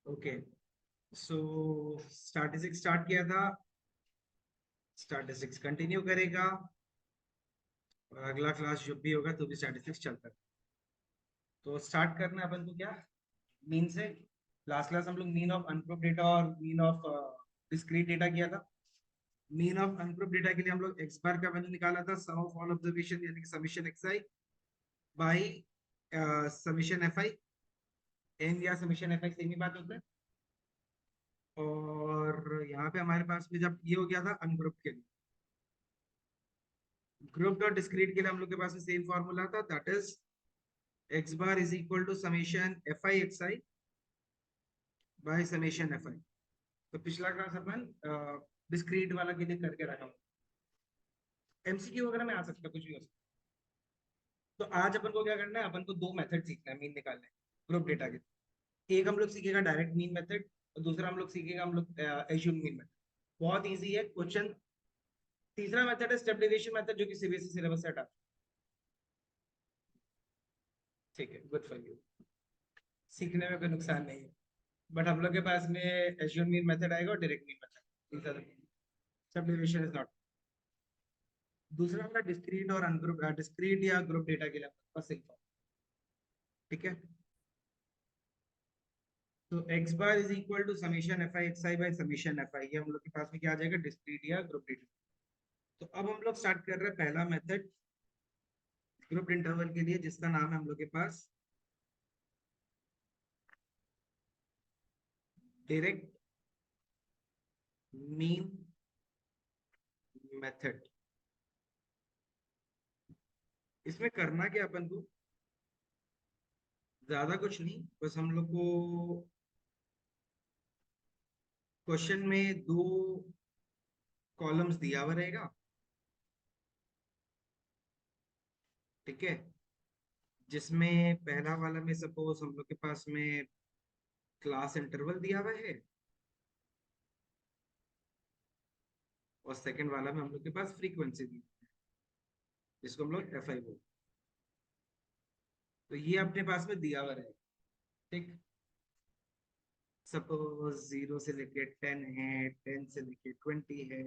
Okay, सो statistics start किया था, statistics continue करेगा और अगला क्लास जब भी होगा तो भी स्टैटिस्टिक्स चलता है। तो स्टार्ट करना है अपन को क्या, मीन से। लास्ट क्लास हम लोग मीन ऑफ अनप्रूफ डेटा और मीन ऑफ डिस्क्रीट डेटा किया था। मीन ऑफ अनप्रूफ डेटा के लिए हम लोग एक्स बार का वैल्यू निकाला था, सम ऑफ ऑल ऑब्जर्वेशन यानी कि summation X I by summation F I. N या समीशन एफ आई सेम ही बात होता है। और यहाँ पे हमारे पास में जब ये हो गया था अनग्रुप के लिए, ग्रुप डॉट डिस्क्रीट के लिए हम लोग के पास में सेम फॉर्मूला था, that is X bar is equal to summation F I x I by summation F I. तो पिछला क्लास अपन डिस्क्रीट वाला के लिए करके रखा हूँ, एमसीक्यू वगैरह में आ सकता है, कुछ भी हो सकता है। तो आज अपन को क्या करना है, अपन को दो मेथड सीखना है मीन निकालने ग्रुप डेटा के। एक हम लोग सीखेगा डायरेक्ट मीन मेथड और दूसरा हम लोग सीखेगा हम लोग एज्यूम मीन मेथड। बहुत इजी है क्वेश्चन। तीसरा मेथड है स्टेप डेविएशन मेथड, जो कि सीबीएसई सिलेबस से हटा। ठीक है, गुड फॉर यू, सीखने में कोई नुकसान नहीं है। बट हम लोग के पास में एज्यूम मीन मेथड आएगा और डायरेक्ट मीन मेथड। सब डेविएशन इज नॉट। दूसरा हमारा डिस्क्रीट और अनग्रुप, डिस्क्रीट या ग्रुप डेटा के लिए बस एक फॉर्म। ठीक है, तो x bar is equal to summation F I x I by summation F I. ये हम लोग के पास में क्या आ जाएगा, डिस्क्रीट या ग्रुप डेटा। तो अब हम लोग स्टार्ट कर रहे हैं पहला मेथड ग्रुप इंटरवल के लिए, जिसका नाम है हम लोग के पास डायरेक्ट मीन मेथड। इसमें करना क्या अपन को, ज्यादा कुछ नहीं, बस हम लोग को क्वेश्चन में दो कॉलम्स दिया हुआ रहेगा। ठीक है, जिसमें पहला वाला में सपोज हम लोग के पास में क्लास इंटरवल दिया हुआ है और सेकंड वाला में हम लोग के पास फ्रीक्वेंसी दी है, जिसको हम लोग एफ आई बोलते हैं। तो ये अपने पास में दिया हुआ रहेगा। ठीक, सपोज 0 से लेके 10 है, 10 से लेके 20 है,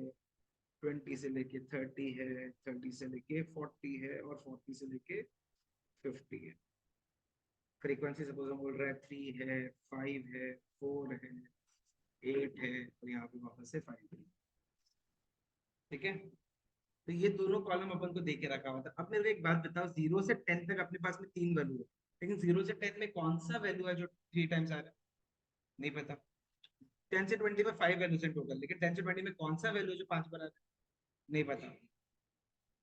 20 से लेके 30 है, 30 से लेके 40 है और 40 से लेके 50 है। फ्रीक्वेंसी सपोज हम बोल रहे हैं 3 है, 5 है, 4 है, 8 है और यहाँ पे वापस से 5 है। ठीक है, तो ये दोनों कॉलम अपन को दे के रखा हुआ था। अब मेरे को एक बात बताओ, 0 से 10 तक अपने पास में तीन वैल्यू है, लेकिन 0 से 10 में कौन सा वैल्यू है जो 3 टाइम्स आ रहा है, नहीं पता। 10 से 20 में 5 वैल्यूज है टोटल, लेकिन 10 से 20 में कौन सा वैल्यू है जो 5 बना रहा है, नहीं पता।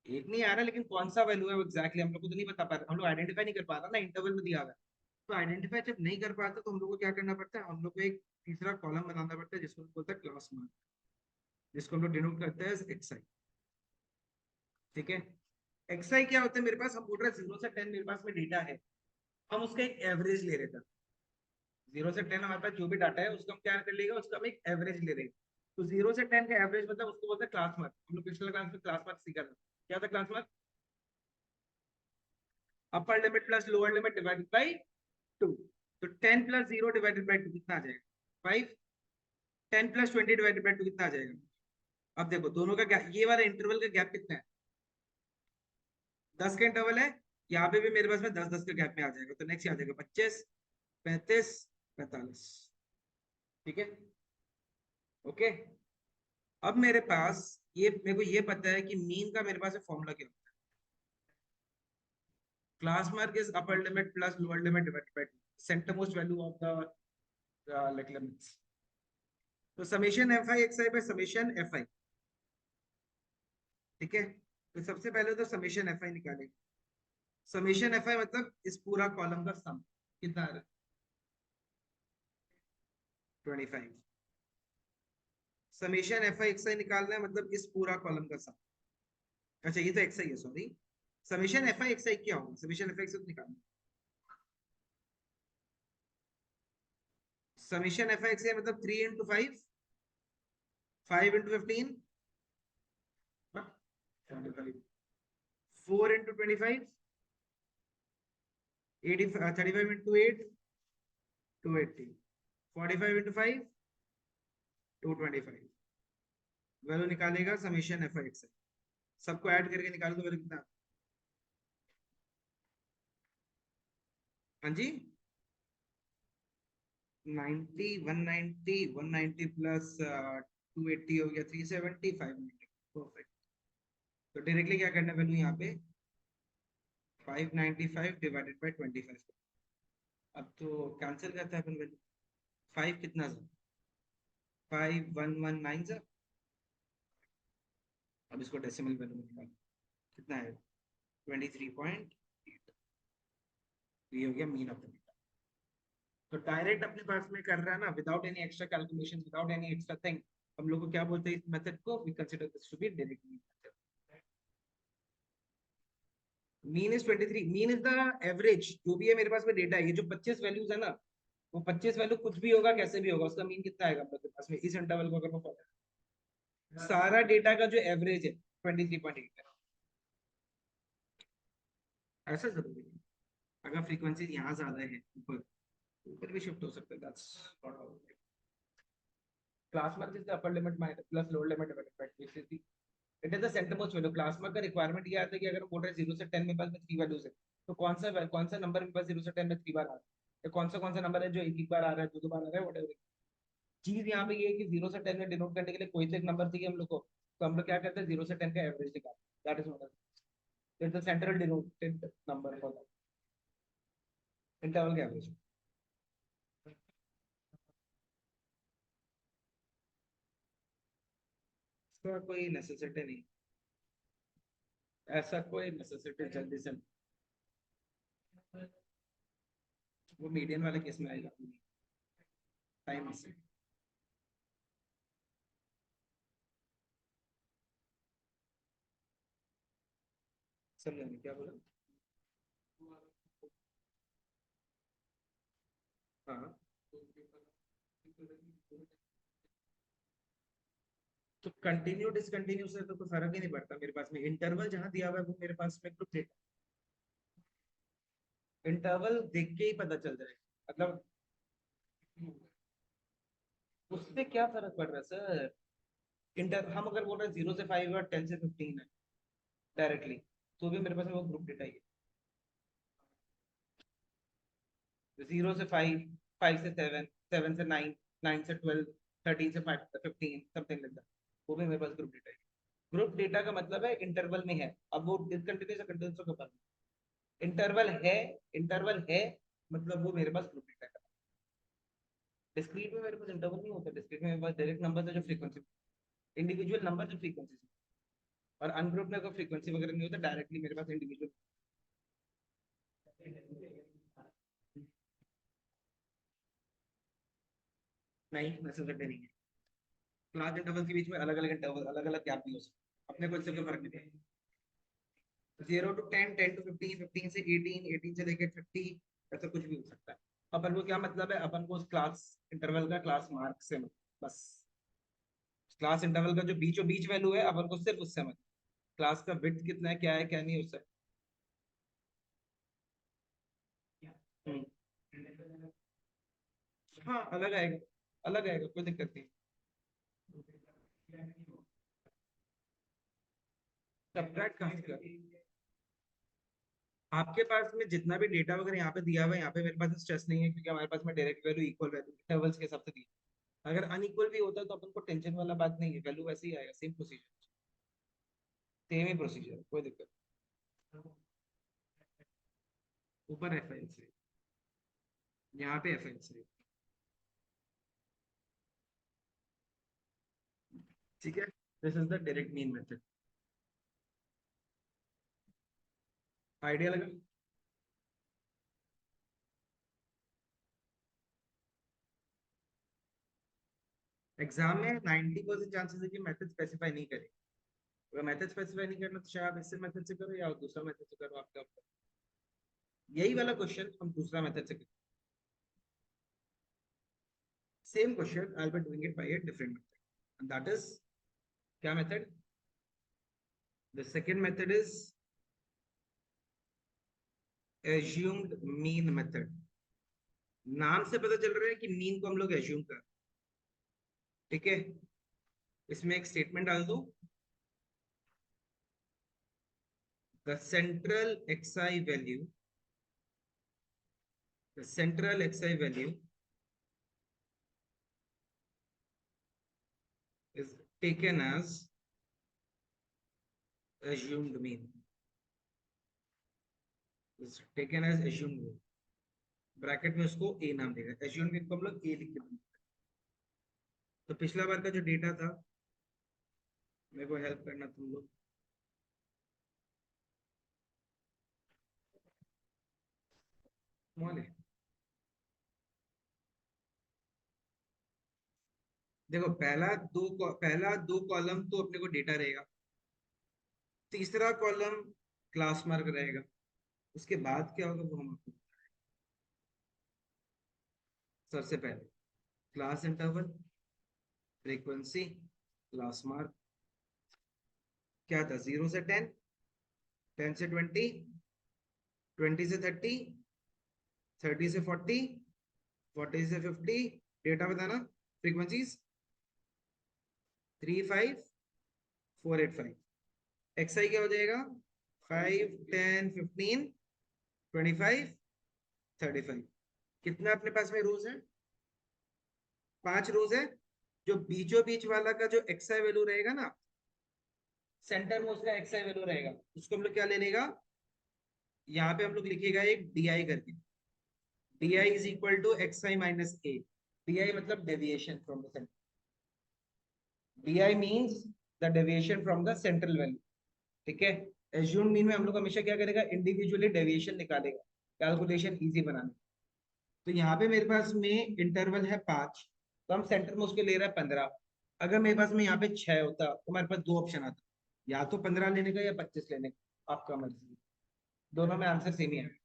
एक नहीं आ रहा, लेकिन कौन सा वैल्यू है वो एग्जैक्टली हम लोग को तो नहीं बता पा रहे, हम लोग आइडेंटिफाई नहीं कर पा रहा ना, इंटरवल में दिया हुआ है। तो आइडेंटिफाई जब नहीं कर पाते तो हम लोग को क्या करना पड़ता है, हम लोग को एक तीसरा कॉलम बनाना पड़ता है, जिसको बोलता है क्लास मार्क, जिसको हम लोग डिनोट करते हैं एक्स आई। ठीक है, एक्स आई क्या होता है, मेरे पास हम बोल रहे हैं 0 से 10 मेरे पास में डेटा है, हम उसका एक एवरेज ले रहे थे। 0 से 10 हमारे पास जो भी डाटा है उसका हम क्या कर लेगा, उसका हम एक एवरेज ले रहे हैं। तो 0 से 10 का एवरेज मतलब उसको बोलते हैं क्लास मार्क। हम लोग पिछले क्लास में क्लास मार्क सीखा था, क्या था class mark, upper limit plus lower limit divided by 2। तो 10 + 0 डिवाइडेड बाई 2 कितना आ जाएगा, 5। 10 + 20 डिवाइडेड बाई 2 कितना आ जाएगा। अब देखो दोनों का गैप, ये वाला इंटरवल का गैप कितना है, 10 का इंटरवल है। यहाँ पे भी मेरे पास में 10-10 के गैप में आ जाएगा, तो नेक्स्ट आ जाएगा 25, 35, 45। ठीक है, ओके। अब मेरे पास ये, मेरे को ये पता है कि मीन का मेरे पास फॉर्मूला क्या होता है, class mark is upper limit plus lower limit divided by centre most value of the like limits. तो summation F I x I by summation F i. ठीक है, तो सबसे पहले तो समेशन एफ आई निकालेंगे। समेशन एफ आई मतलब इस पूरा कॉलम का सम कितना है, 25। Summation F I x i निकालना है मतलब इस पूरा कॉलम का सम। अच्छा ये तो एक्स आई है, sorry. Summation F I x i क्या होगा, summation F I x i निकालना, summation F I x i मतलब 3 × 5, 5 × 15, 4 × 25, 35 × 8, 280, 45 into 5 225 वैल्यू निकालेगा समेशन एफ एक्स है, सबको ऐड करके निकाल दो वैल्यू कितना। हाँ जी 90 190 190 प्लस 280 हो गया 370 590 परफेक्ट। तो डायरेक्टली क्या करना है वैल्यू यहाँ पे 595 डिवाइडेड बाय 25। अब तो कैंसिल करता है अपन वैल्यू 5 कितना 5119 सर। अब इसको डेसिमल वैल्यू में निकालो कितना है 23.8। ये हो गया मीन ऑफ द डेटा। तो डायरेक्ट अपने पास में कर रहा है ना without any extra calculation without any extra thing. हम लोग को क्या बोलते हैं इस मेथड को we consider this to be direct mean method. Mean is 23 mean is the average जो भी है मेरे पास में डेटा है। ये जो 25 वैल्यूज है ना वो 25 वैल्यू कुछ भी होगा कैसे भी होगा उसका मीन कितना आएगा अपने पास में इस इंटरवल को अगर मैं सारा डेटा का जो एवरेज है 23.8 है। ऐसा जरूरी है अगर फ्रीक्वेंसी यहाँ ज्यादा है ऊपर ऊपर भी शिफ्ट हो सकता है that's not all. Class mark is the upper limit minus plus lower limit divided bye basically it is the centre most value. Class mark का रिक्वायरमेंट ये आता है कि अगर हम बोल रहे हैं 0 से 10 में पास में 3 वैल्यूज है तो कौन सा नंबर में पास 0 से 10 में 3 बार आ रहा है या कौन सा नंबर है जो एक बार आ रहा है दो बार आ रहा है व्हाटएवर। चीज यहाँ पे ये है कि 0 से 10 में डिनोट करने के लिए कोई सा एक नंबर चाहिए हम लोग को। तो हम लोग क्या करते हैं 0 से 10 का एवरेज निकालते हैं that is what is the central denoted number for that interval का एवरेज। इसका कोई नेसेसिटी नहीं ऐसा कोई नेसेसिटी जल्दी से वो मीडियन वाले केस में आएगा टाइम से। समझा नहीं क्या बोला। हाँ तो कंटिन्यू डिसकंटिन्यू से तो कोई फर्क ही नहीं पड़ता मेरे पास में इंटरवल जहां दिया हुआ है वो मेरे पास में ग्रुप डेटा इंटरवल देख के ही पता चल जाएगा मतलब उससे क्या फर्क पड़ रहा है सर। इंटर हम अगर बोल रहे हैं 0 से 5 और 10 से 15 है डायरेक्टली तो भी मेरे पास में वो ग्रुप डेटा ही है। 0 से 5 5 से 7 7 से 9 9 से 12 13 से 15 समथिंग लाइक दैट वो भी मेरे पास ग्रुप डेटा है। ग्रुप डेटा का मतलब है इंटरवल में है। अब वो डिसकंटिन्यूस कंटिन्यूस का पता इंटरवल है इंटरवल है मतलब वो मेरे पास ग्रुप डेटा है। डिस्क्रीट में मेरे पास इंटरवल नहीं होता। डिस्क्रीट में मेरे पास डायरेक्ट नंबर है जो फ्रीक्वेंसी इंडिविजुअल नंबर जो फ्रीक्वेंसी और अनग्रुप में कोई फ्रीक्वेंसी वगैरह नहीं होता डायरेक्टली मेरे पास इंडिविजुअल। नहीं नेसेसिटी नहीं है। क्लास इंटरवल के बीच में अलग अलग इंटरवल अलग अलग गैप भी हो सकते अपने को इससे कोई फर्क नहीं पड़ता। 0 to 10 10 to 15 15 से 18 18 से लेकर 30 ऐसा कुछ भी हो सकता है। अपन को क्या मतलब है अपन को उस क्लास इंटरवल का क्लास मार्क से मतलब बस क्लास इंटरवल का जो बीचों बीच वैल्यू है अपन को सिर्फ उससे मतलब क्लास का विड्थ कितना है क्या है क्या नहीं उससे। हम्म, हाँ अलग आएगा कोई दिक्कत नहीं। सब्ट्रैक्ट कहाँ से कर आपके पास में जितना भी डेटा वगैरह यहाँ पे दिया हुआ है यहाँ पे मेरे पास स्ट्रेस नहीं है क्योंकि हमारे पास में direct value equal value intervals के हिसाब से दी है। अगर अनइक्वल भी होता है तो अपन को टेंशन वाला बात नहीं है वैल्यू वैसे ही आएगा सेम प्रोसीजर सेम ही प्रोसीजर कोई दिक्कत ऊपर एफ एल से यहाँ पे एफ एल से ठीक है। This is the direct mean method idea लगा। एग्जाम में 90% चांसेस है कि मेथड स्पेसिफाई नहीं करे। अगर मेथड स्पेसिफाई नहीं करना तो शायद इससे मेथड से करो या दूसरा मेथड से करो आपका यही वाला क्वेश्चन हम दूसरा मेथड से करें। Same question I will be doing it by a different method and that is क्या method the second method is assumed mean method। नाम से पता चल रहा है कि मीन को हम लोग एज्यूम कर, ठीक है। इसमें एक स्टेटमेंट डाल दो, the central XI value, the central XI value is taken as assumed mean, is taken as assumed mean। Bracket में उसको ए नाम देगा, assumed mean को हम लोग ए लिख के देंगे। तो पिछला बार का जो डेटा था, मेरे को हेल्प करना तुम लोग, स्मॉल है। देखो पहला दो कॉलम तो अपने को डेटा रहेगा, तीसरा कॉलम क्लास मार्क रहेगा, उसके बाद क्या होगा वो हम आपको, सबसे पहले class interval, frequency, class mark, क्या था, 0 से 10, 10 से 20, 20 से 30, 30 से 40, 40 से 50, डेटा बताना, फ्रीक्वेंसीज 35485, एक्सआई क्या हो जाएगा, 5 10 15 25 35। कितना अपने पास में रोज है, 5 रोज है। जो बीचों बीच वाला का जो एक्सआई वैल्यू रहेगा ना, सेंटर में उसका एक्सआई वैल्यू रहेगा, उसको हम लोग क्या ले लेगा, यहाँ पे हम लोग लिखेगा एक डी आई करके, d i is equal to x i minus a. D i मतलब deviation from the centre, d i means the deviation from the central value, ठीक है। एज्यूम मीन में हम लोग हमेशा क्या करेगा, इंडिविजुअली डेविएशन निकालेगा, कैलकुलेशन इजी बनाने। तो यहाँ पे मेरे पास में इंटरवल है 5, तो हम सेंटर में उसके ले रहे हैं 15। अगर मेरे पास में यहाँ पे 6 होता तो हमारे पास दो ऑप्शन आता, या तो 15 लेने का या 25 लेने का, आपका मर्जी, दोनों में आंसर सेम ही है।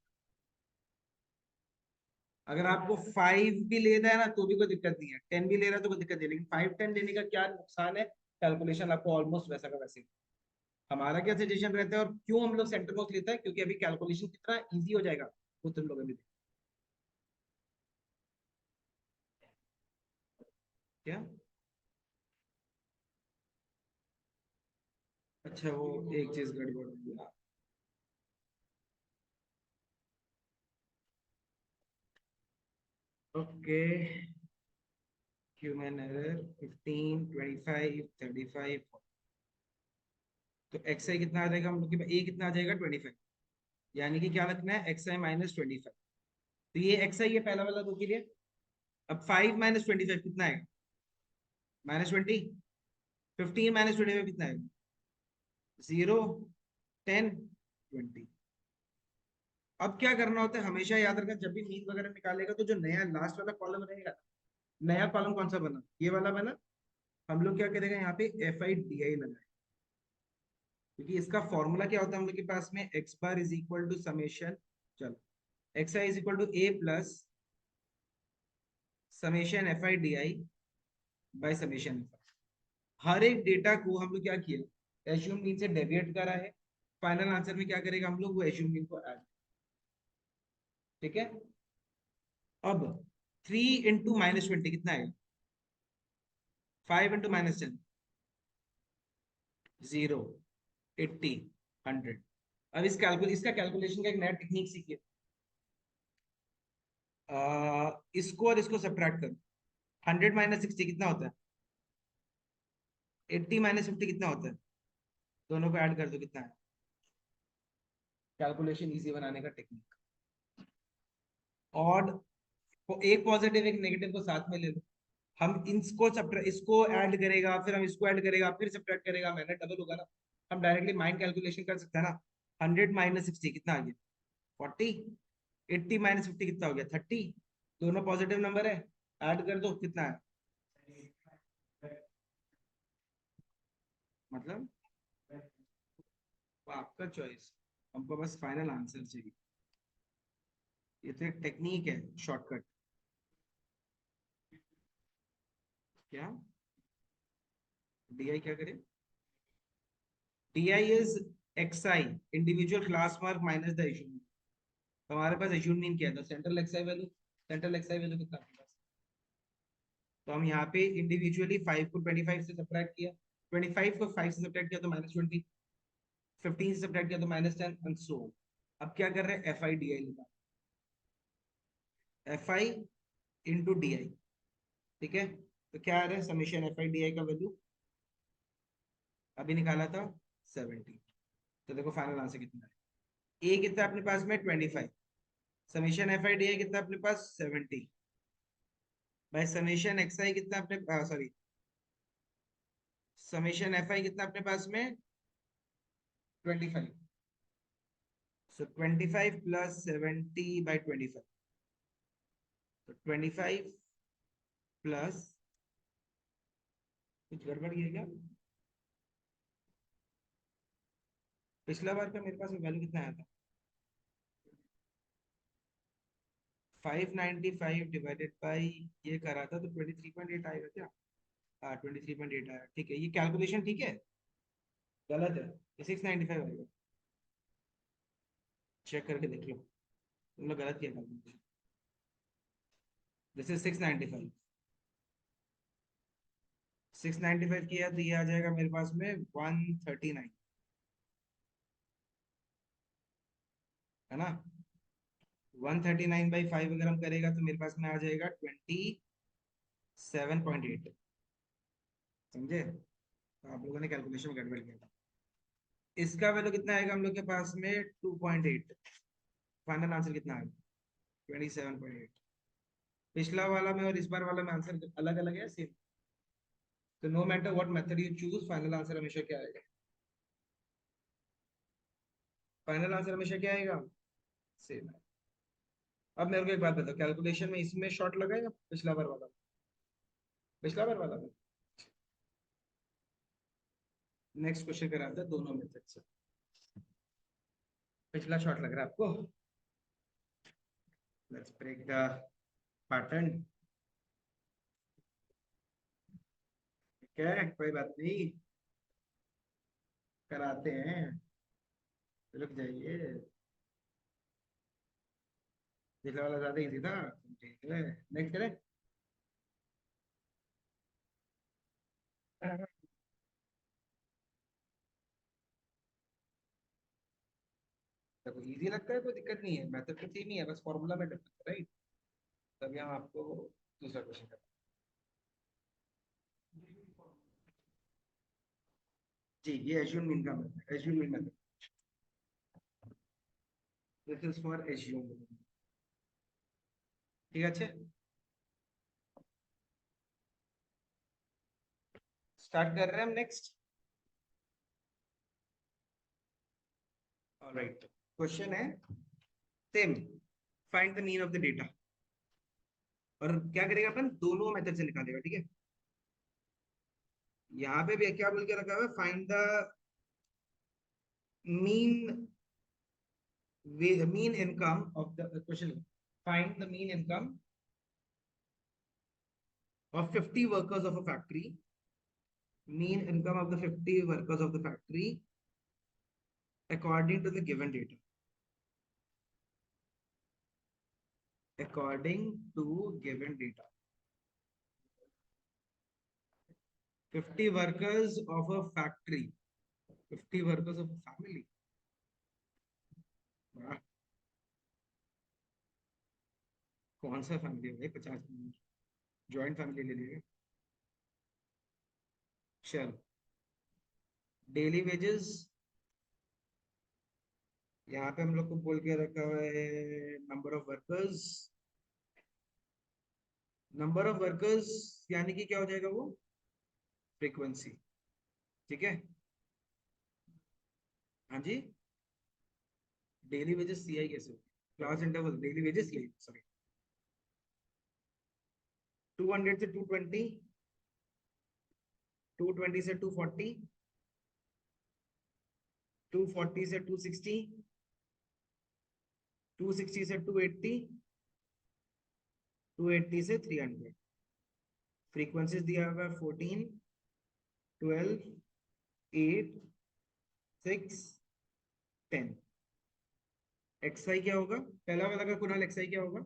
अगर आपको 5 भी लेना है ना तो भी कोई दिक्कत नहीं है, 10 भी ले रहा है तो कोई दिक्कत नहीं है, लेकिन 5 10 लेने का क्या नुकसान है, कैलकुलेशन आपको ऑलमोस्ट वैसा का वैसे। हमारा क्या सजेशन रहता है और क्यों हम लोग सेंटर मोस्ट लेता है, क्योंकि अभी कैलकुलेशन कितना इजी हो जाएगा वो तुम लोग अभी क्या। अच्छा वो एक चीज गड़बड़ हो गया, ओके, ह्यूमन एरर 15 25 35। तो एक्स आई कितना आ जाएगा हम लोग के पास, ए कितना आ जाएगा 25, यानी कि क्या रखना है, एक्स आई माइनस 25। तो ये एक्स आई है पहला वाला दो के लिए। अब 5 - 25 कितना है, -20। 15 - 25 कितना है, 0 10 20। अब क्या करना होता है, हमेशा याद रखना, जब भी मीन वगैरह निकालेगा तो जो नया लास्ट वाला कॉलम रहेगा, नया कॉलम कौन सा बना, ये वाला बना, हम लोग क्या करेंगे यहाँ पे एफ आई डी आई लगाए, क्योंकि इसका फॉर्मूला क्या होता है हम लोग के पास में, x bar is equal to summation, चलो x i is equal to a plus summation F i d i by summation F i. हर एक डेटा को हम लोग क्या किया, एज्यूम मीन से डेविएट करा है, फाइनल आंसर में क्या करेगा हम लोग, वो एज्यूम मीन को ऐड, ठीक है। अब 3 × -20 कितना है, 5 × -10, 0 80 100। अब इसका कैलकुलेशन का एक नया टेक्निक सीखिए, इसको और इसको सब्ट्रैक्ट करो, 100 - 60 कितना होता है, 80 - 50 कितना होता है, दोनों को ऐड कर दो कितना है, कैलकुलेशन इजी बनाने का टेक्निक। और एक पॉजिटिव एक नेगेटिव को साथ में ले लो, हम इसको ऐड करेगा, फिर हम इसको ऐड करेगा, फिर सब्ट्रैक्ट करेगा, मेहनत डबल होगा ना। हम डायरेक्टली माइंड कैलकुलेशन कर सकते हैं ना, 100 - 60 कितना आ गया, 40। 80 - 50 कितना हो गया, 30। दोनों पॉजिटिव नंबर है, ऐड कर दो कितना है, मतलब वो आपका चॉइस, हमको बस फाइनल आंसर चाहिए। ये तो एक टेक्निक है, शॉर्टकट। क्या, डी आई क्या करे, D i is x I, individual class mark minus the issue. तो हमारे पास इशू मीन क्या था, central x I value, central x I value कितना आपके पास? तो हम यहाँ पे इंडिविजुअली 5 को 25 से सब्ट्रैक्ट किया, 25 को 5 से सब्ट्रैक्ट किया तो -20, 15 से सब्ट्रैक्ट किया तो -10 एंड सो। अब क्या कर रहे हैं, एफ आई डी आई निकाल, F I into D I. ठीक है, तो क्या आ रहा है समीशन एफ आई डी आई का वैल्यू, अभी निकाला था 70। तो देखो फाइनल आंसर कितना है, ए कितना अपने पास में 25, समीशन एफ आई डी आई कितना अपने पास 70, बाय समीशन एक्स आई कितना अपने, सॉरी, समीशन एफ आई कितना अपने पास में 25, सो 25 प्लस 70 बाय 25, तो 25 प्लस, कुछ गड़बड़ है क्या? पिछला बार का मेरे पास वैल्यू कितना आया था, 595 डिवाइडेड बाई ये करा था तो 23.8 आएगा क्या? हाँ 23.8 आया, ठीक है, ये कैलकुलेशन ठीक है, गलत है, ये 695 आएगा, चेक करके देख लो, तुम लोग गलत किया कैलकुलेशन, दिस इज 695, 695 किया तो ये आ जाएगा मेरे पास में 139, है ना? 139/5 अगर हम करेगा तो मेरे पास में आ जाएगा 27.8, समझे? तो आप लोगों ने कैलकुलेशन में गड़बड़ किया था। इसका वैल्यू कितना आएगा हम लोग के पास में 2.8, फाइनल आंसर कितना आएगा 27.8। पिछला वाला में और इस बार वाला में आंसर अलग अलग है, सेम, तो no matter what method you choose, final answer हमेशा क्या आएगा, फाइनल आंसर हमेशा क्या आएगा, सेम है। अब मेरे को एक बात बताओ, कैलकुलेशन में इसमें शॉर्ट लगा या पिछला बार वाला, पिछला बार वाला में? नेक्स्ट क्वेश्चन कराते हैं दोनों मेथड से, पिछला शॉर्ट लग रहा है आपको? लेट्स ब्रेक द पैटर्न, ठीक है, कोई बात नहीं, कराते हैं, रुक जाइए, पिछला वाला ज्यादा इजी था, ठीक है, नेक्स्ट करें। देखो इजी लगता है कोई दिक्कत नहीं है, मैथड तो सेम ही है, बस फॉर्मूला में डिफरेंस है, राइट? तभी हम आपको दूसरा क्वेश्चन करते हैं। जी ये एज्यूम मीन का method, assume mean method, this is for assume, ठीक है? स्टार्ट कर रहे हैं हम नेक्स्ट, ऑलराइट, क्वेश्चन है same, find the mean of the data, और क्या करेगा अपन, दोनों मेथड से निकालेगा, ठीक है? यहाँ पे भी क्या बोल के रखा हुआ है, find the mean, mean income of the question, find the mean income of 50 workers of a factory, mean income of the 50 workers of the factory according to the given data, according to given data, 50 workers of a factory, 50 workers of a family, वाह, कौन सा family है भाई, 50 joint family ले लीजिए, चलो, daily wages, यहाँ पे हम लोग को बोल के रखा हुआ है number of workers, number of workers यानी कि क्या हो जाएगा वो, फ्रीक्वेंसी, ठीक है? हाँ जी, डेली वेजेस सी आई कैसे, क्लास इंटरवल डेली वेजेस सी आई, सॉरी, 200 से 220, 220 से 240, 240 से 260, 260 से 280, 280 से 300, फ्रीक्वेंसीज दिया हुआ है 14, 12, 8, 6, 10, एक्स आई क्या होगा, पहला वाला का कुनाल एक्स आई क्या होगा,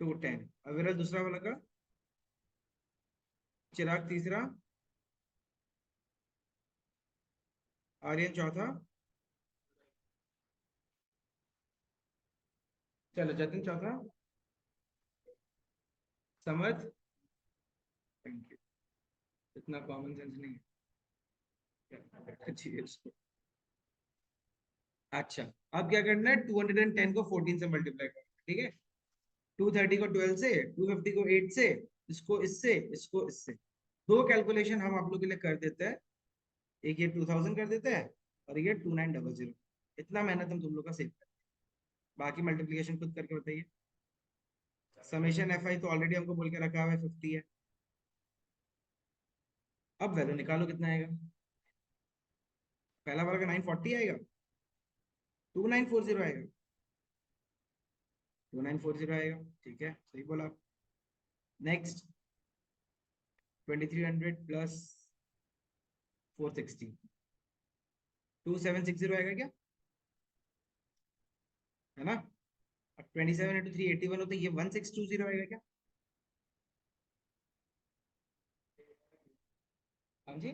210। अविरल दूसरा वाला का, चिराग तीसरा, आर्यन चौथा, चलो जतिन चौथा, समझ। Thank you. इतना कॉमन सेंस नहीं है, अच्छी है उसको। अच्छा, अब क्या करना है, 210 को 14 से मल्टीप्लाई करना है, ठीक है। 230 को 12 से, 250 को 8 से, इसको इससे। दो कैलकुलेशन हम आप लोग के लिए कर देते हैं। एक ये 2000 कर देते हैं, और ये 2900। इतना मेहनत हम तुम लोग का सेव कर, बाकी मल्टीप्लिकेशन खुद करके बताइए। समेशन एफ आई तो ऑलरेडी हमको बोल के रखा हुआ है 50 है। अब वैल्यू निकालो कितना आएगा। पहला वाला का 940 आएगा, 2940 आएगा, 2940 आएगा, ठीक है, सही बोला। नेक्स्ट, 2300 प्लस 460, 2760 आएगा क्या, है ना। अब 27 × 3 81 हो, तो ये 1620 आएगा क्या। हाँ जी,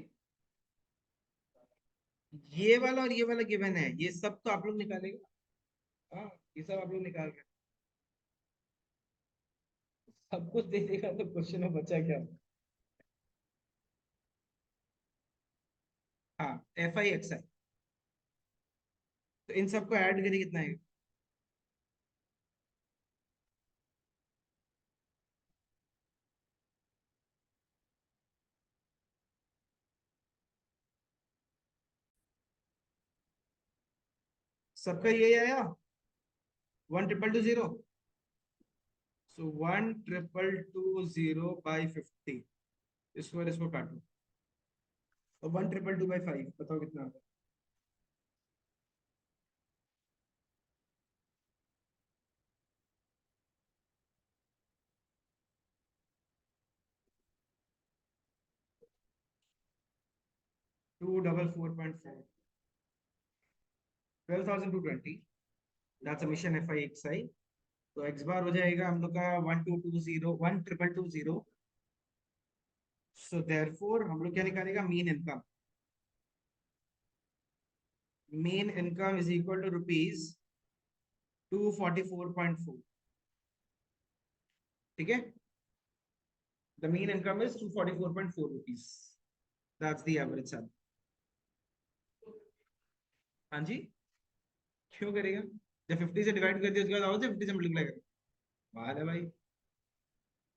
ये वाला और ये वाला गिवन है, ये सब तो आप लोग निकालेगा। हाँ, ये सब आप लोग निकाल रहे हैं। सब कुछ दे देगा तो क्वेश्चन में बचा क्या। हाँ, एफ आई एक्स आई, तो इन सबको ऐड करिए कितना है। सबका यही आया, 1220। सो 1220/50, इसको और इसको काटो, तो 1222/5 बताओ कितना आता है। Two double 4.4, 12,220। That's summation f I x i. तो एक्स बार हो जाएगा हम लोग का 1220, 1220। सो देयरफॉर हम लोग क्या निकालेगा, mean income. Mean income is equal to rupees 244.4, ठीक है। The mean income is 244.4 rupees, that's the average salary. हाँ जी, क्यों करेगा, जब 50 से डिवाइड कर दिया उसके बाद आओ 50 से मल्टीप्लाई करें। बात है भाई,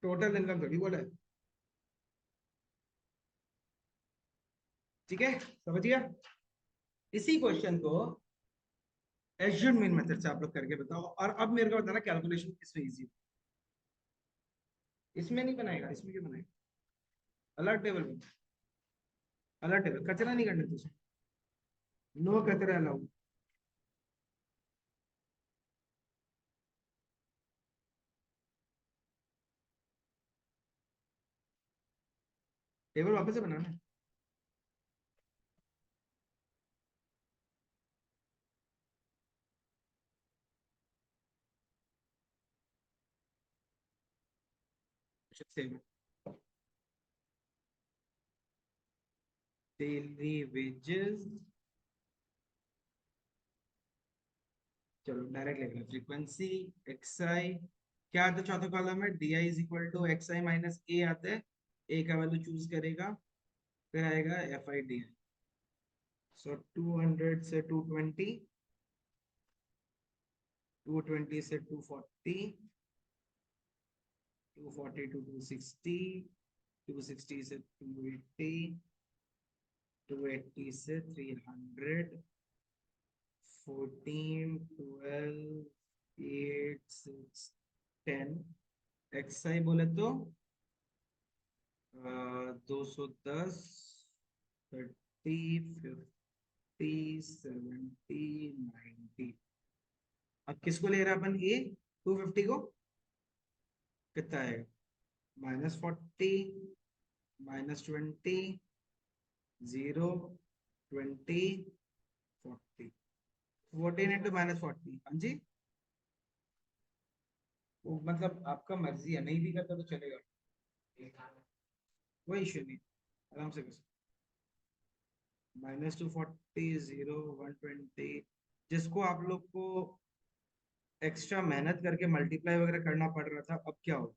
टोटल इनकम थोड़ी बोला है, ठीक है, समझ गया। इसी क्वेश्चन को एज्यूम मीन मेथड से आप लोग करके बताओ, और अब मेरे को बताना कैलकुलेशन किसमें इजी। इसमें नहीं बनाएगा, इसमें क्यों बनाएगा, अलग टेबल में, अलग टेबल, कचरा नहीं करने तुझे, नो कचरा अलाउ। टेबल वापस से बनाना है। सेव, डेली वेजेस, चलो डायरेक्ट लिख लो, फ्रीक्वेंसी एक्स आई, क्या आता है चौथा कॉलम में, d i is equal to x i minus a आता है, ए का वैल्यू चूज करेगा, फिर आएगा एफ आई डी आई। सो 200 से 220, 220 से 240, 240 to 260, 260 से 280, 280 से 300, 14, 12, 8, 6, 10। एक्स आई बोले तो 210, 30, 50, 70, 90। अब किसको ले रहा है अपन, ए 250 को, कितना आएगा, -40, -20, 0, 20, 40, 14 इंटू -40, हाँ जी, वो मतलब आपका मर्जी है, नहीं भी करता तो चलेगा, कोई इश्यू नहीं, आराम से कर सकते। -240, 0, 120, जिसको आप लोग को एक्स्ट्रा मेहनत करके मल्टीप्लाई वगैरह करना पड़ रहा था, अब क्या हो,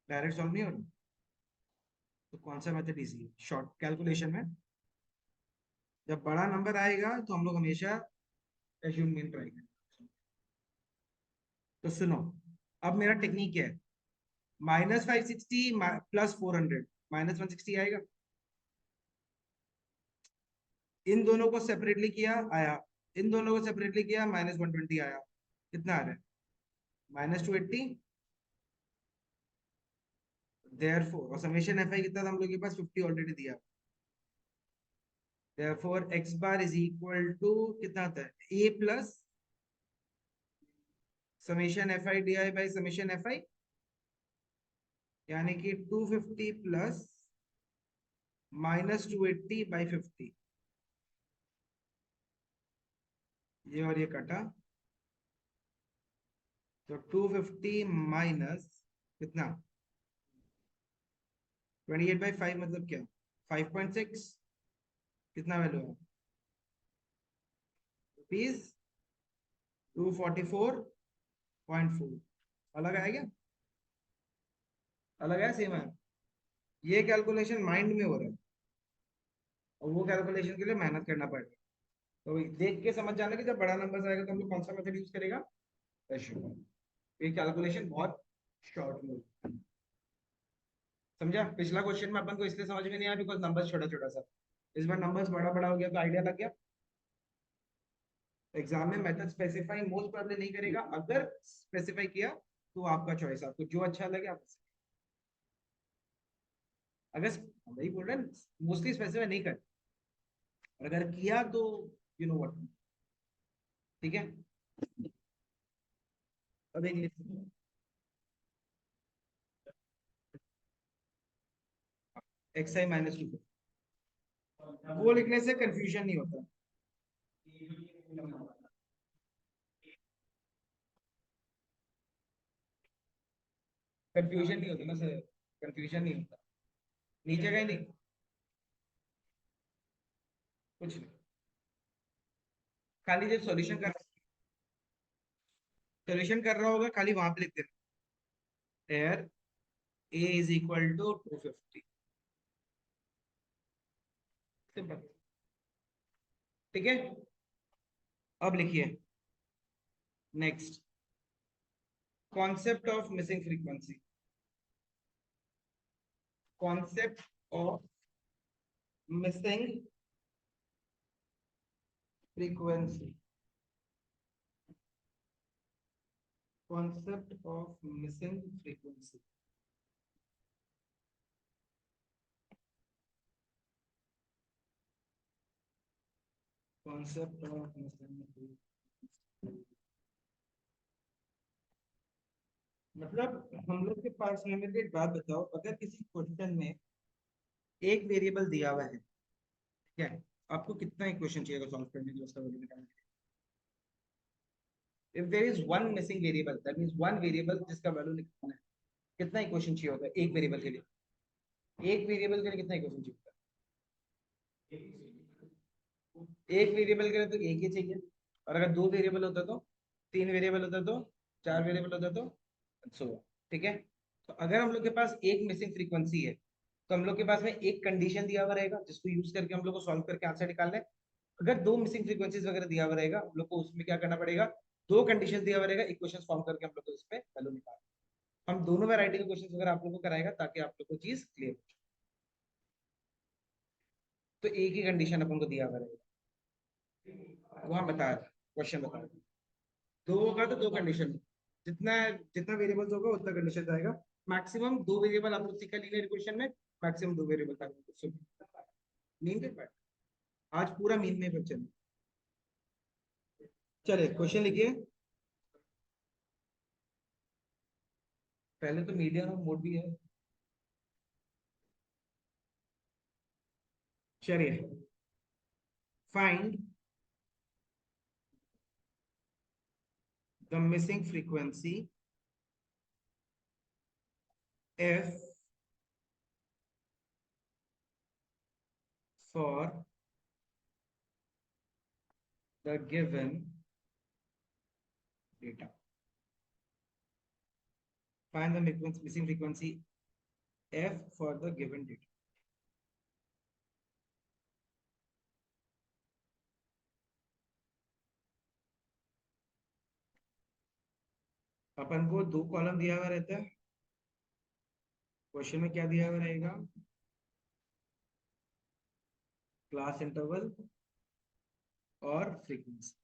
डायरेक्ट सॉल्व नहीं हो रहा। तो कौन सा मेथड इजी है शॉर्ट कैलकुलेशन में? जब बड़ा नंबर आएगा तो हम लोग हमेशा एज्यूम ट्राई करें। तो सुनो, अब मेरा टेक्निक क्या है, -560 +400 -160 आएगा। इन दोनों को सेपरेटली किया आया, इन दोनों को सेपरेटली किया -120 आया, कितना आ रहा है, -280। देयरफॉर और समेशन एफ आई कितना था हम लोग के पास, 50 ऑलरेडी दिया। Therefore x bar is equal to कितना आता है, a plus summation F i d i by summation F i, यानी कि 250 प्लस -280/50। ये और ये कटा, तो 250 माइनस कितना, 28/5 मतलब क्या, 5.6, कितना वैल्यू है, ₹244.4। अलग है क्या, अलग है सेम है। ये कैलकुलेशन माइंड में हो रहा है, और वो कैलकुलेशन के लिए मेहनत करना पड़ेगा। तो देख के समझ जाना कि जब बड़ा नंबर आएगा तो हम लोग कौन सा मेथड यूज करेगा, रेशियो। ये कैलकुलेशन बहुत शॉर्ट में, समझा। पिछला क्वेश्चन में अपन को इसलिए समझ में नहीं आया बिकॉज नंबर छोटा छोटा सा, इस बार नंबर्स बड़ा बड़ा हो गया तो आइडिया लग गया। एग्जाम में मेथड स्पेसिफाई मोस्ट प्रोबब्ली नहीं करेगा, अगर स्पेसिफाई किया तो आपका चॉइस, आपको जो अच्छा लगे आप, अगर वही बोल रहे हैं मोस्टली स्पेसिफाई नहीं कर, और अगर किया तो यू नो व्हाट, ठीक है। अब एक लिख, xi-2, वो लिखने से कंफ्यूजन नहीं होता। कंफ्यूजन नहीं होता ना सर, कंफ्यूजन नहीं होता, नीचे का ही नहीं, कुछ नहीं, खाली जब सॉल्यूशन कर रहा होगा खाली वहां पे लिख देना, एयर A is equal to 250, simple, ठीक है। अब लिखिए next, concept of missing frequency, concept of missing frequency, concept of missing frequency, concept of missing frequency। मतलब हम लोग के पास में, मेरे एक बात बताओ, अगर किसी क्वेश्चन में एक वेरिएबल दिया हुआ है, ठीक है, आपको कितना इक्वेशन चाहिए सॉल्व करने के लिए, उसका वैल्यू निकालने के लिए। If there is one missing variable, that means one variable जिसका वैल्यू निकालना है, कितना इक्वेशन चाहिए होता है एक वेरिएबल के लिए, एक वेरिएबल के लिए कितना इक्वेशन चाहिए होता है, एक वेरिएबल के लिए तो एक ही चाहिए, और अगर दो वेरिएबल होता तो, तीन वेरिएबल होता तो, चार वेरिएबल होता तो, सो, ठीक है। तो अगर हम लोग के पास एक मिसिंग फ्रीक्वेंसी है, तो हम लोग के पास में एक कंडीशन दिया हुआ रहेगा जिसको यूज करके हम लोग को सॉल्व करके आंसर निकालना है। अगर दो मिसिंग फ्रीक्वेंसीज वगैरह दिया हुआ रहेगा, हम लोग को उसमें क्या करना पड़ेगा, दो कंडीशन दिया हुआ रहेगा, इक्वेशन फॉर्म करके हम लोग को इसमें वैल्यू निकालना, हम दोनों वैरायटी के क्वेश्चन वगैरह आप लोग को कराएगा ताकि आप लोग को चीज क्लियर हो। तो एक ही कंडीशन अपन को दिया हुआ रहेगा, वो हम बता रहे क्वेश्चन बता रहे, दो होगा तो दो कंडीशन, जितना जितना वेरिएबल्स होगा उतना कंडीशन आएगा। मैक्सिमम दो वेरिएबल आप लोग सीखा लीनियर इक्वेशन में, मैक्सिमम दो वेरिएबल का मीन के पार्ट, आज पूरा मीन में क्वेश्चन। चलिए क्वेश्चन लिखिए, पहले तो मीडियम और मोड भी है। चलिए, find the missing frequency F for the given data. Find the missing frequency F for the given data. अपन को दो कॉलम दिया हुआ रहता है। क्वेश्चन में क्या दिया हुआ रहेगा? क्लास इंटरवल और फ्रीक्वेंसी।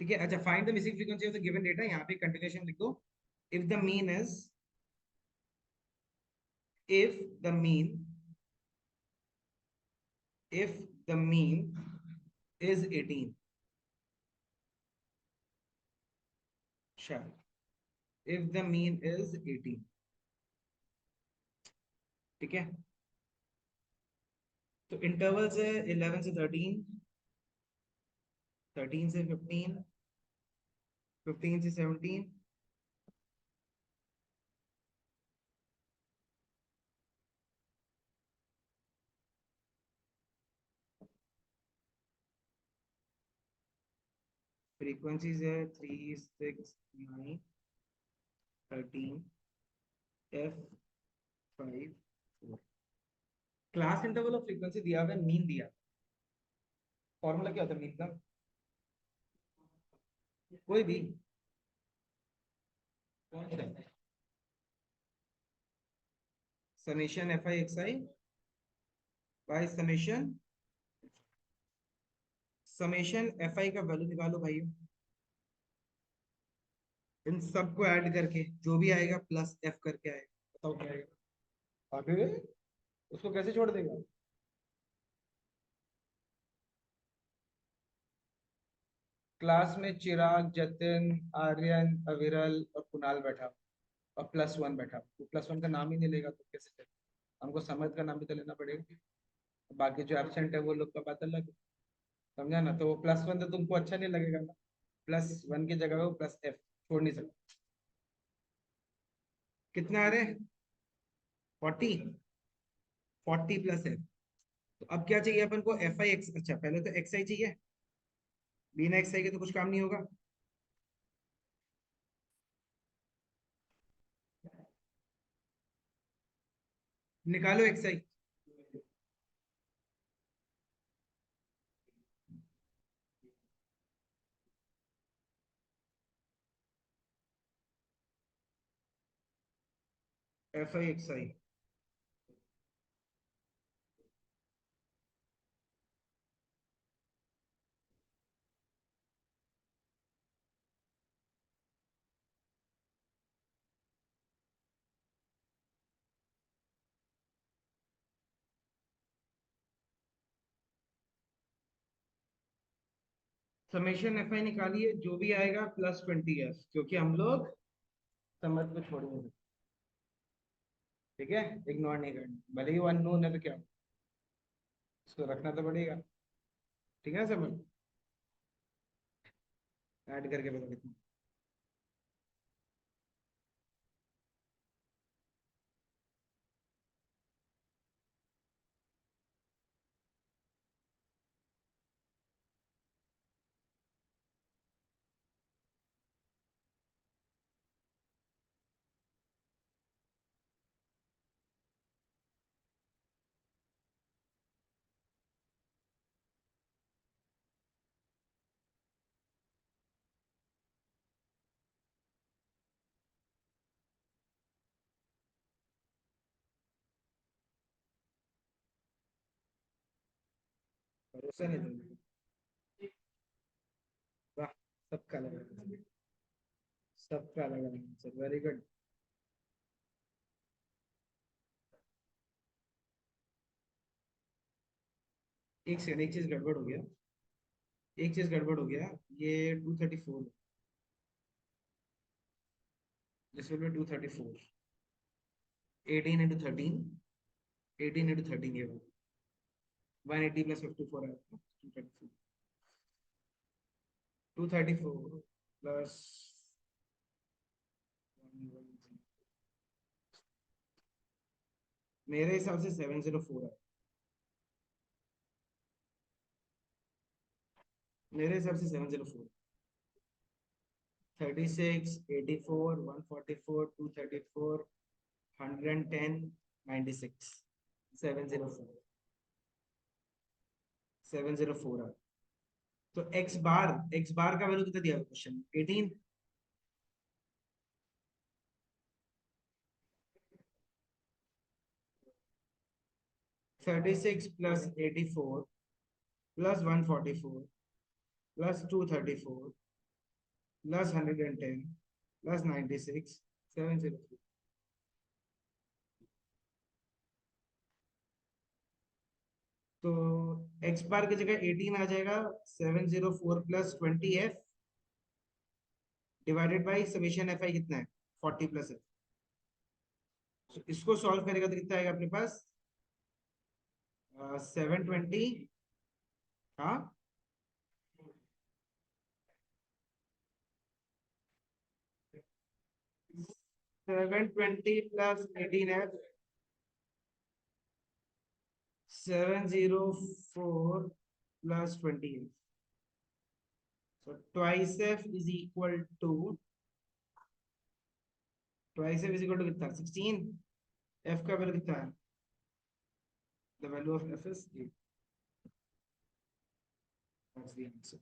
ठीक है, अच्छा, find the missing frequency of the given data. यहाँ पे कंटिन्यूएशन लिख दो। If the mean is if the mean is 18, sure, if the mean is 18, ठीक है। तो इंटरवल्स है 11 से 13, 13 से 15, 15 से 17, फ्रीक्वेंसीज है 3, 6, 9, 13, F 5, 4। Class interval of frequency दिया हुआ है, मीन दिया। फॉर्मूला क्या होता है मीन का? कोई भी, कौन सा? Summation F I x I by summation F I का वैल्यू निकालो भाई। इन सबको ऐड करके जो भी आएगा प्लस एफ करके आएगा। बताओ क्या आएगा? अबे उसको कैसे छोड़ देगा? क्लास में चिराग, जतिन, आर्यन, अविरल और कुणाल बैठा और +1 बैठा। तो +1 का नाम ही नहीं लेगा तो कैसे चलेगा? हमको समझ का नाम भी तो लेना पड़ेगा। बाकी जो एब्सेंट है वो लोग का बात अलग है। समझा ना? तो वो +1 तो तुमको अच्छा नहीं लगेगा ना। +1 की जगह वो +F छोड़ नहीं सकते। कितना आ रहे? 40, 40 + F। तो अब क्या चाहिए अपन को? F I x. अच्छा, पहले तो एक्स आई चाहिए। बिना एक्स आई के तो कुछ काम नहीं होगा। निकालो x i. F I x I. Summation F I निकालिए, जो भी आएगा +20 एफ, क्योंकि हम लोग समझ को छोड़ेंगे। ठीक है, इग्नोर नहीं करना, भले ही वो अननोन है तो क्या, उसको रखना तो पड़ेगा। ठीक है समझ? ऐड करके बता कितना। भरोसा नहीं दूंगा। वाह, सबका अलग अलग, सबका अलग अलग आंसर, वेरी गुड। एक सेकंड, एक चीज गड़बड़ हो गया। एक चीज गड़बड़ हो गया। ये 234 है। This will be 234। 18 × 13, 18 × 13 ये 180 + 54 है 234। 234 + 110 मेरे हिसाब से 704 है, मेरे हिसाब से 704। 36, 84, 144, 234, 110, 96, 704, 704 है। तो एक्स बार का वैल्यू कितना दिया question? 18। 36 plus 84 plus 144 plus 234 plus 110 plus 96, 704। तो एक्स बार की जगह 18 आ जाएगा। 704 plus 20 F divided by summation F I कितना है? 40 प्लस एफ। तो इसको सॉल्व करेगा तो कितना आएगा अपने पास? 720। हाँ, 720 plus 18 F, 704 plus 20. So twice f is equal to कितना? 16। f का वैल्यू कितना है? The value of f is 8. That's the answer.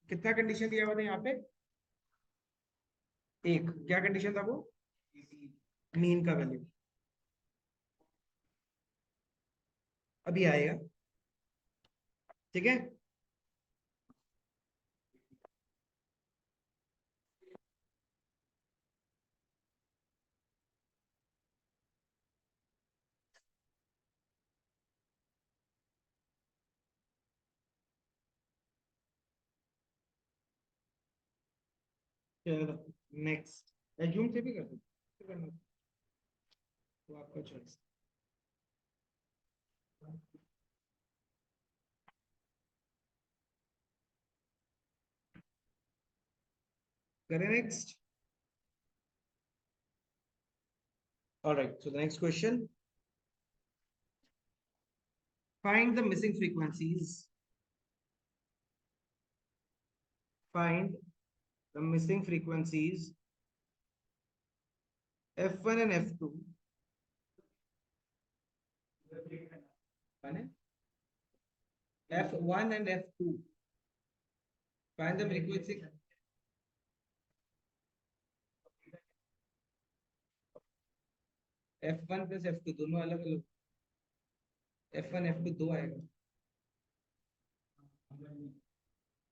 कितना कंडीशन दिया हुआ था यहाँ पे? एक। क्या कंडीशन था वो? मीन का वैल्यू। अभी आएगा, ठीक है। चलो नेक्स्ट। एज्यूम से भी कर सकते हैं, तो आपका चॉइस। करें next. Alright, so the next question. Find the missing frequencies. Find the missing frequencies F1 and F2. F1 and F2. Find the frequency. F1 plus F2 दोनों अलग अलग। F1 F2 दो आएगा।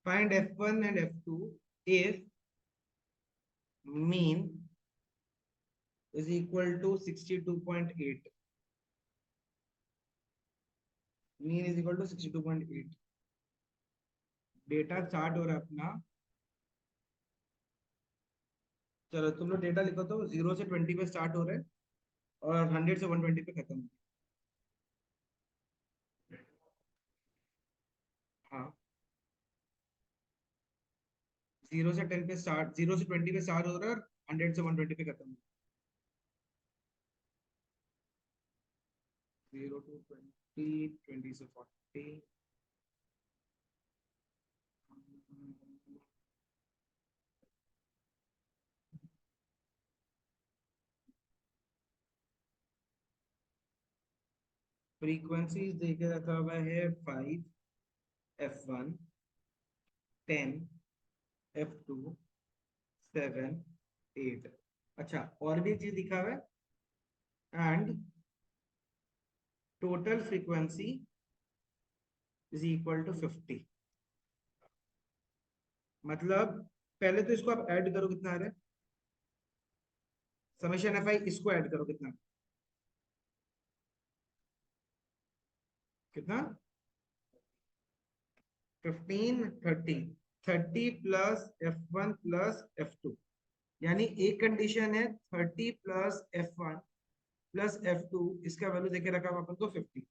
Find F1 and F2 if mean is equal to 62.8. Mean is equal to 62.8. Data start हो रहा है अपना। चलो तुम लोग डेटा लिखो, तो 0 से 20 पे स्टार्ट हो रहा है और 100 से 120 पे खत्म। हाँ, 0 से 20 पे स्टार्ट हो रहा है और 100 से 120 पे खत्म। 0 to 20, 20 से 40। फ्रीक्वेंसीज देके रखा हुआ है 5 F1, 10 F2, 7, 8। अच्छा, और भी चीज दिखा हुआ है। And total frequency is equal to 50। मतलब पहले तो इसको आप ऐड करो, कितना आ रहा है? समेशन एफ आई, इसको ऐड करो, कितना कितना? 15, 30। 30 प्लस F1 प्लस F2, यानी एक कंडीशन है 30 प्लस F1 प्लस F2, इसका वैल्यू देके रखा हुआ अपन को 50।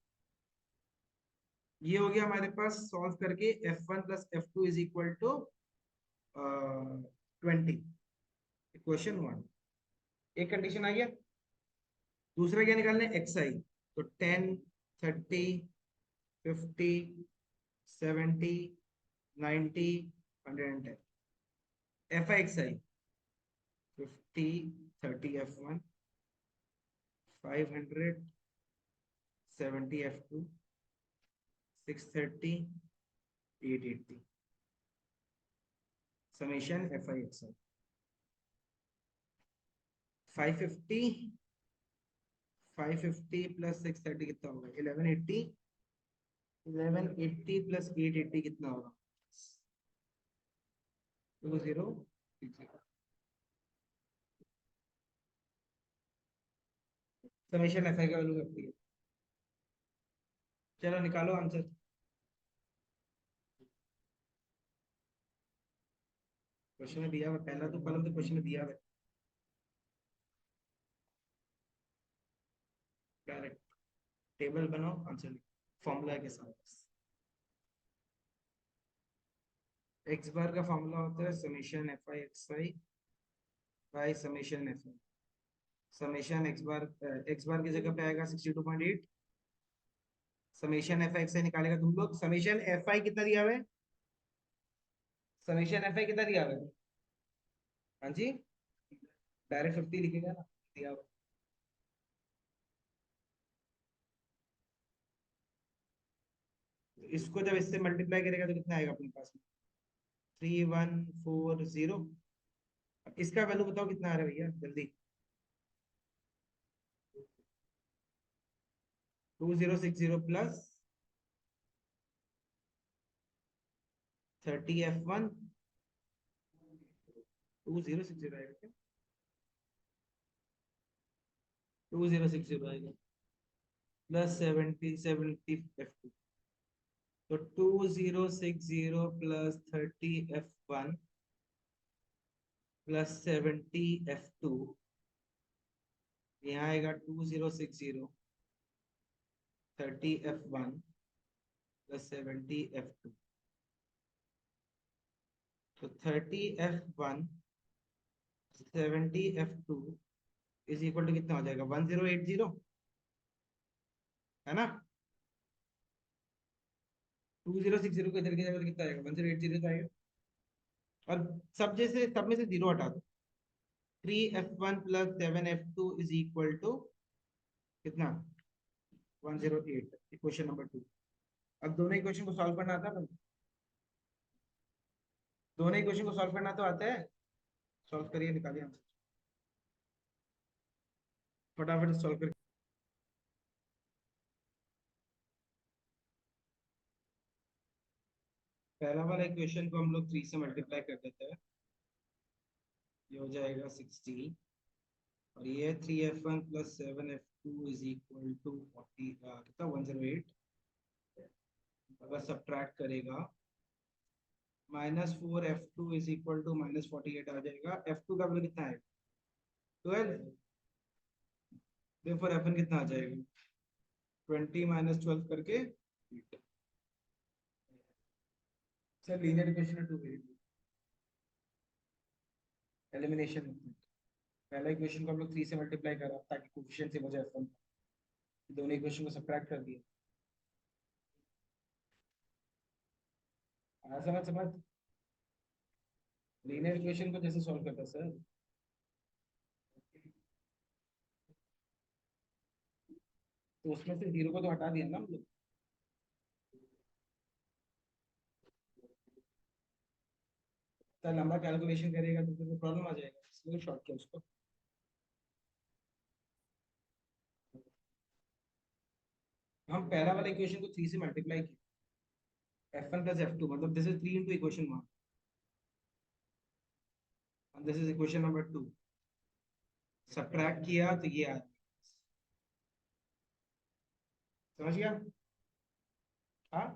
ये हो गया हमारे पास सॉल्व करके F1 plus F2 is equal to 20। Question 1। एक कंडीशन आ गया। दूसरा क्या निकालना है, एक्स आई। तो 10, 30, 50, 70, 90, 110। F I x I 50, 30 F1, 500, 70 F2, 630, 880। Summation F I x I 550, 550 plus 630 कितना होगा, 1180। 1180 प्लस 880 कितना होगा, 2060। समेशन एफ आई का वैल्यू करती है। चलो निकालो आंसर। क्वेश्चन में दिया हुआ, पहला तो कॉलम तो क्वेश्चन में दिया हुआ। डायरेक्ट टेबल बनाओ, आंसर फॉर्मूला के साथ। एक्स बार का फॉर्मूला होता है summation F I x I by summation F i. Summation x bar की जगह पे आएगा 62.8। Summation F I x i निकालेगा तुम लोग। समेशन एफ आई कितना दिया हुआ है, समेशन एफ आई कितना दिया हुआ है, हाँ जी, डायरेक्ट 50 लिखेगा ना, दिया हुआ। तो इसको जब इससे मल्टीप्लाई करेगा तो कितना आएगा अपने पास में, 3140। अब इसका वैल्यू बताओ कितना आ रहा है भैया जल्दी। 2060 प्लस 30 F1, 2060 आएगा क्या, 2060 आएगा प्लस 70 F2। तो 2060 प्लस 30 F1 प्लस 70 F2, यहाँ आएगा 2060, 30 F1 प्लस 70 F2। तो 30 F1 70 F2 is equal to कितना हो जाएगा, 1080, है ना। 2060 को इधर की जगह कितना आएगा, 1080 तो आएगा। और सब में से जीरो हटा दो। 3 F1 plus 7 F2 is equal to कितना, 108। Equation number 2। अब दोनों इक्वेशन को सॉल्व करना आता है, दोनों इक्वेशन को सॉल्व करना तो आता है। सॉल्व करिए, निकालिए आंसर फटाफट सॉल्व कर। पहला वाला इक्वेशन को हम लोग 3 से मल्टीप्लाई कर देते हैं, ये हो जाएगा 60। और ये 3 F1 plus 7 F2 is equal to 40, कितना 108। अगर सब्ट्रैक्ट करेगा -4 F2 इज इक्वल टू -48 आ जाएगा। F2 का वैल्यू कितना है, 12। F1 कितना आ जाएगा, 20 -12 करके 8। सर लीनियर इक्वेशन है 2 वेरिएबल एलिमिनेशन मेथड। पहला इक्वेशन को हम लोग 3 से मल्टीप्लाई करा ताकि कोफिशिएंट सेम हो जाए F1। दोनों इक्वेशन को सब्ट्रैक्ट कर दिया। समझ समझ, लीनियर इक्वेशन को जैसे सॉल्व करता है सर, तो उसमें से जीरो को तो हटा दिया ना हम लोग। सर लंबा कैलकुलेशन करेगा तो फिर प्रॉब्लम आ जाएगा, इसलिए शॉर्ट किया उसको। हम पहला वाला इक्वेशन को 3 से मल्टीप्लाई किया, F1 प्लस F2, मतलब this is 3 into equation 1 and this is equation number 2। Subtract किया तो ये आ, समझ गया। हाँ,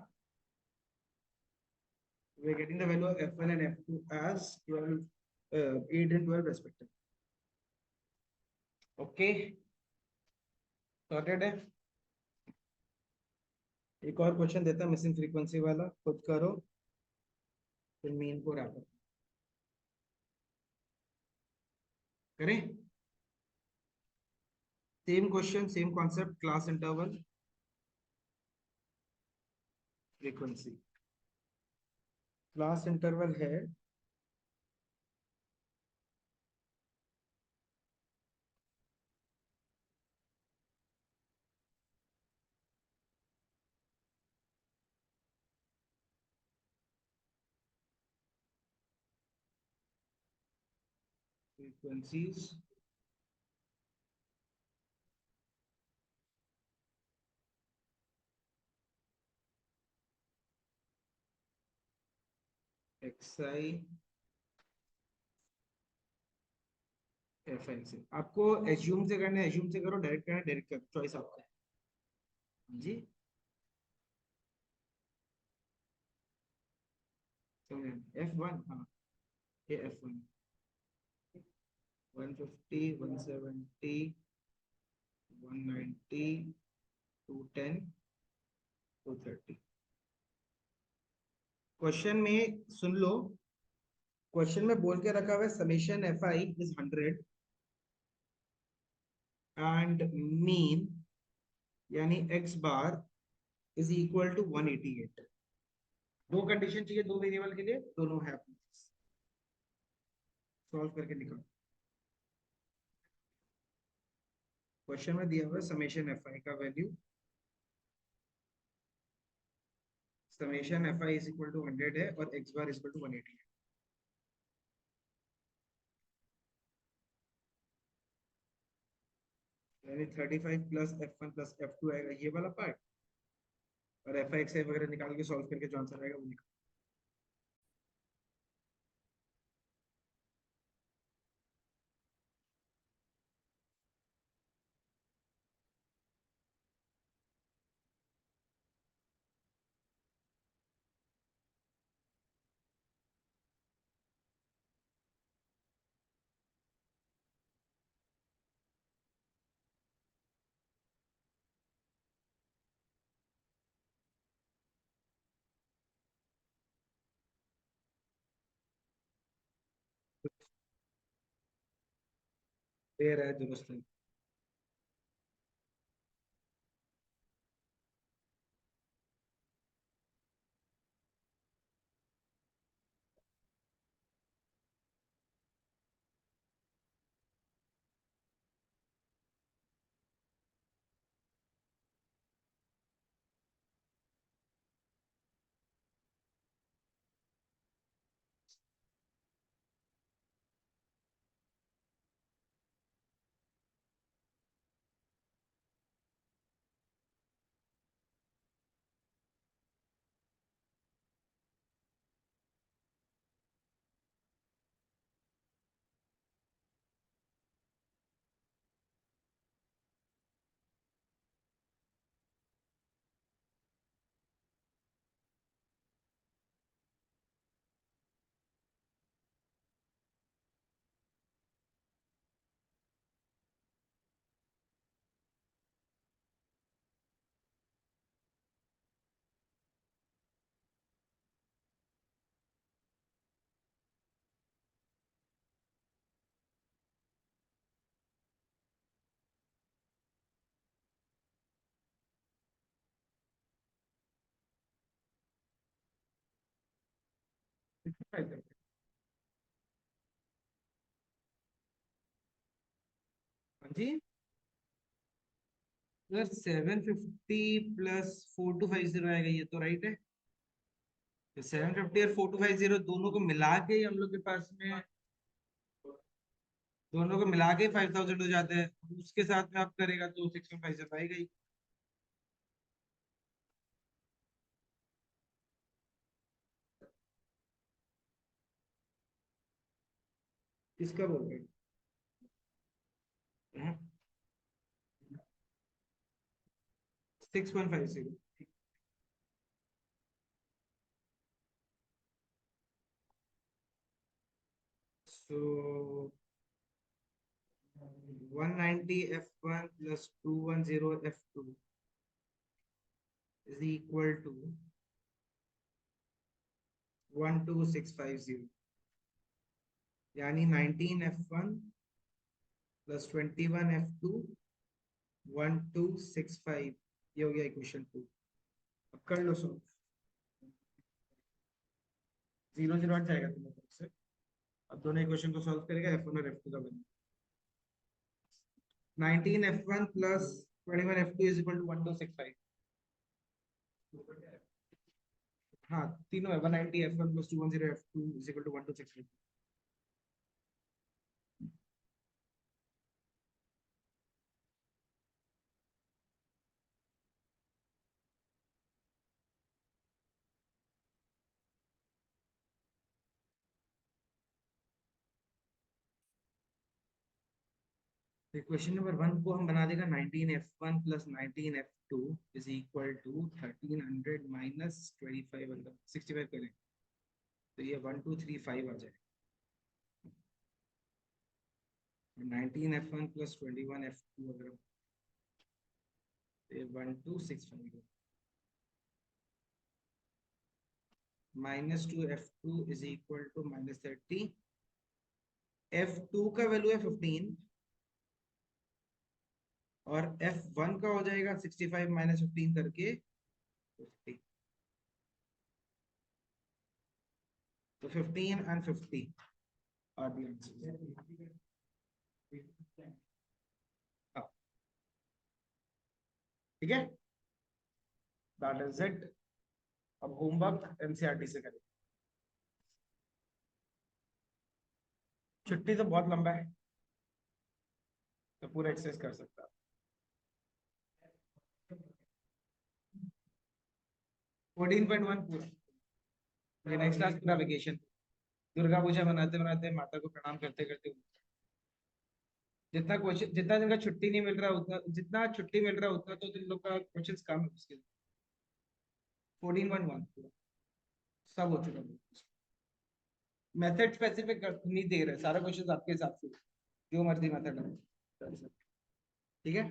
we are getting the value of F1 and F2 as 12, 8 and 12 respectively. Okay, sorted है। एक और क्वेश्चन देता मिसिंग फ्रीक्वेंसी वाला, खुद करो फिर मीन को रैप करें। Same question, same concept, class interval, frequency. Class interval है frequencies x i f i से। आपको एज्यूम से करना है, एज्यूम से करो, डायरेक्ट करना है डायरेक्ट करो, चॉइस आपका है। हाँ जी, F1, हाँ, ये F1, 150, 170, 190, 210, 230। क्वेश्चन में सुन लो, क्वेश्चन में बोल के रखा हुआ है summation F I is 100 and mean यानी x bar is equal to 188। दो कंडीशन चाहिए दो वेरिएबल के लिए, दोनों है अपने पास। सॉल्व करके निकालो। क्वेश्चन में दिया हुआ है समेशन एफ आई का value, summation F I is equal to 100 है और X bar is equal to 180 है। यानी 35 प्लस F1 प्लस F2 आएगा ये वाला पार्ट, और एफ आई एक्स आई वगैरह निकाल के सॉल्व करके जो आंसर आएगा वो निकाल। दे रहा है दुरुस्त है। हाँ जी, अगर 750 प्लस 4250 आएगा ये तो राइट है। तो 750 और 4250 दोनों को मिला के ही हम लोग के पास में, दोनों को मिला के 5000 हो जाते हैं। उसके साथ में आप करेगा तो 6150 आएगा ही। किसका बोल रहे 6150। So 190 F1 plus 210 F2 is equal to 12650, यानी 19 F1 प्लस 21 F2 1265, ये हो गया इक्वेशन 2। अब कर लो सॉल्व। 0 0 हट जाएगा तुम्हारे तरफ से। अब दोनों इक्वेशन को सॉल्व करेगा, F1 और F2 का बनेगा। 19 F1 plus 21 F2 is equal to 1265। हाँ तीनों है, 190 F1 plus 210 F2 is equal to 1265। Question number 1 को हम बना देगा 19 F1 plus 19 F2 is equal to 1300 minus 2500 65 करें तो ये 1235 आ जाए। 19 F1 plus 21 F2 अगर तो ये 1265 -2 F2 is equal to -30। F2 का वैल्यू है 15 और F1 का हो जाएगा 65 - 15 करके 50। तो 15 and 50 are the answers। हाँ, ठीक है, दैट इज इट। अब होमवर्क एनसीईआरटी से करें। छुट्टी तो बहुत लंबा है तो पूरा एक्सरसाइज कर सकता। 14.1 पूरा, ये नेक्स्ट क्लास पूरा वेकेशन। दुर्गा पूजा मनाते मनाते माता को प्रणाम करते करते जितना क्वेश्चन, जितना दिन का छुट्टी नहीं मिल रहा उतना, जितना छुट्टी मिल रहा उतना तो दिन लोग का क्वेश्चन कम है उसके। 14.1 पूरा सब हो चुका है। मेथड स्पेसिफिक नहीं दे रहे, सारा क्वेश्चन आपके हिसाब से जो मर्जी मेथड है। ठीक है।